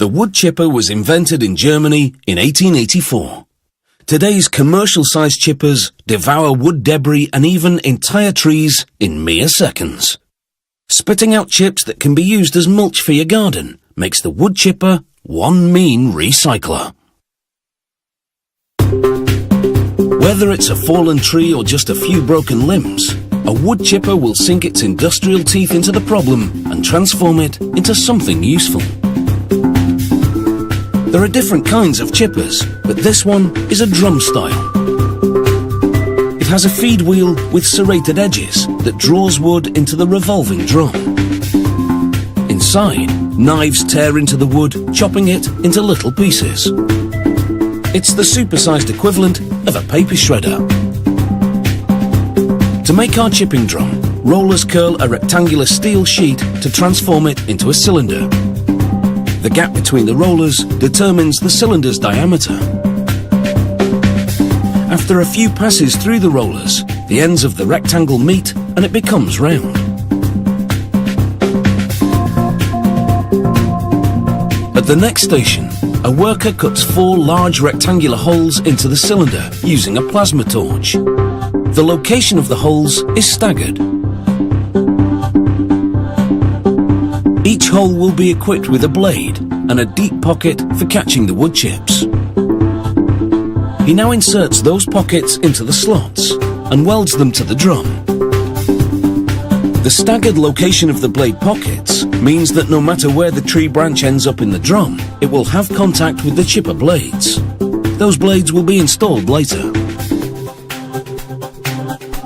The wood chipper was invented in Germany in 1884. Today's commercial-sized chippers devour wood debris and even entire trees in mere seconds. Spitting out chips that can be used as mulch for your garden makes the wood chipper one mean recycler. Whether it's a fallen tree or just a few broken limbs, a wood chipper will sink its industrial teeth into the problem and transform it into something useful. There are different kinds of chippers, but this one is a drum style. It has a feed wheel with serrated edges that draws wood into the revolving drum. Inside, knives tear into the wood, chopping it into little pieces. It's the supersized equivalent of a paper shredder. To make our chipping drum, rollers curl a rectangular steel sheet to transform it into a cylinder. The gap between the rollers determines the cylinder's diameter. After a few passes through the rollers, the ends of the rectangle meet and it becomes round. At the next station, a worker cuts 4 large rectangular holes into the cylinder using a plasma torch. The location of the holes is staggered. Each hole will be equipped with a blade and a deep pocket for catching the wood chips. He now inserts those pockets into the slots and welds them to the drum. The staggered location of the blade pockets means that no matter where the tree branch ends up in the drum, it will have contact with the chipper blades. Those blades will be installed later.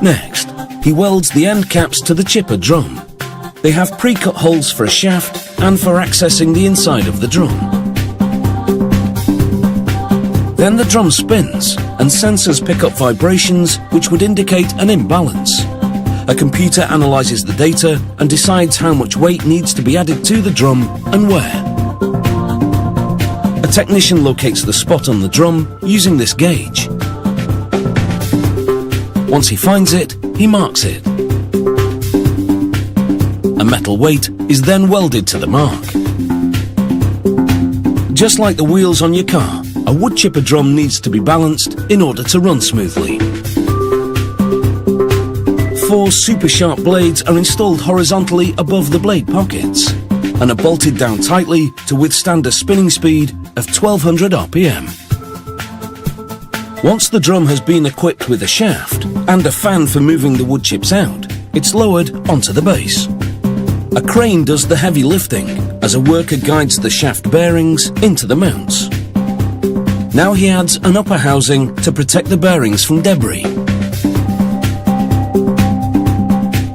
Next, he welds the end caps to the chipper drum. They have pre-cut holes for a shaft and for accessing the inside of the drum. Then the drum spins and sensors pick up vibrations which would indicate an imbalance. A computer analyzes the data and decides how much weight needs to be added to the drum and where. A technician locates the spot on the drum using this gauge. Once he finds it, he marks it. A metal weight is then welded to the mark. Just like the wheels on your car, a wood chipper drum needs to be balanced in order to run smoothly. 4 super sharp blades are installed horizontally above the blade pockets and are bolted down tightly to withstand a spinning speed of 1200 RPM. Once the drum has been equipped with a shaft and a fan for moving the wood chips out, it's lowered onto the base. A crane does the heavy lifting as a worker guides the shaft bearings into the mounts. Now he adds an upper housing to protect the bearings from debris.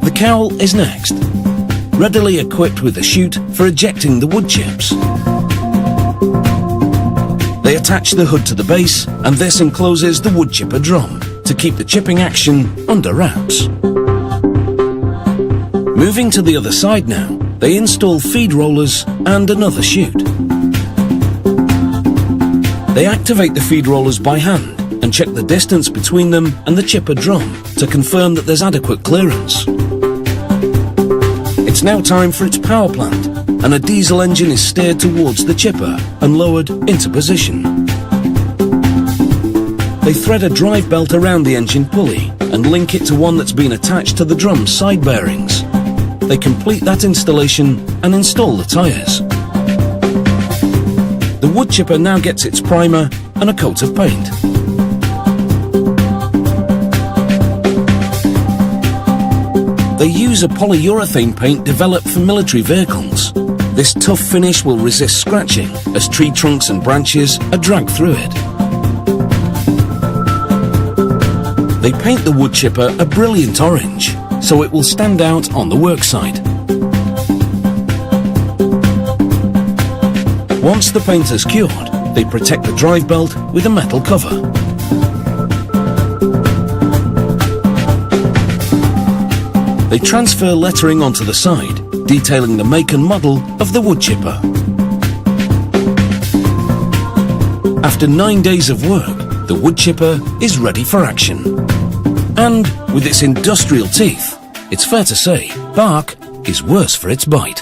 The cowl is next, readily equipped with a chute for ejecting the wood chips. They attach the hood to the base, and this encloses the wood chipper drum to keep the chipping action under wraps. Moving to the other side now, they install feed rollers and another chute. They activate the feed rollers by hand and check the distance between them and the chipper drum to confirm that there's adequate clearance. It's now time for its power plant, and a diesel engine is steered towards the chipper and lowered into position. They thread a drive belt around the engine pulley and link it to one that's been attached to the drum's side bearings. They complete that installation and install the tyres. The wood chipper now gets its primer and a coat of paint. They use a polyurethane paint developed for military vehicles. This tough finish will resist scratching as tree trunks and branches are dragged through it. They paint the wood chipper a brilliant orange, so it will stand out on the worksite. Once the paint has cured, they protect the drive belt with a metal cover. They transfer lettering onto the side, detailing the make and model of the wood chipper. After 9 days of work, the wood chipper is ready for action. And with its industrial teeth, it's fair to say bark is worse for its bite.